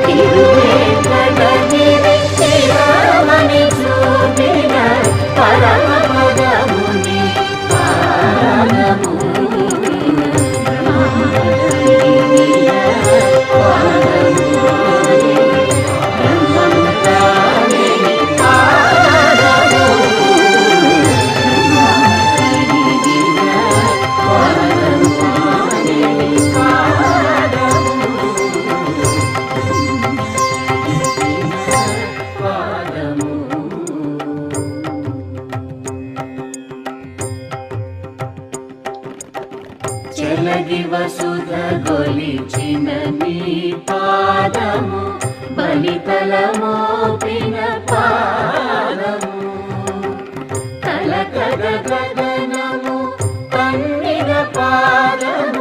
తిరువేంకటగిరి శిరమణి చూపిన పరమ పదముని పాదము చెలగి వసుధ గొలిచిన నీ పాదము బలితల మోపిన పాదము కలకద గగనము కన్నిన పాదము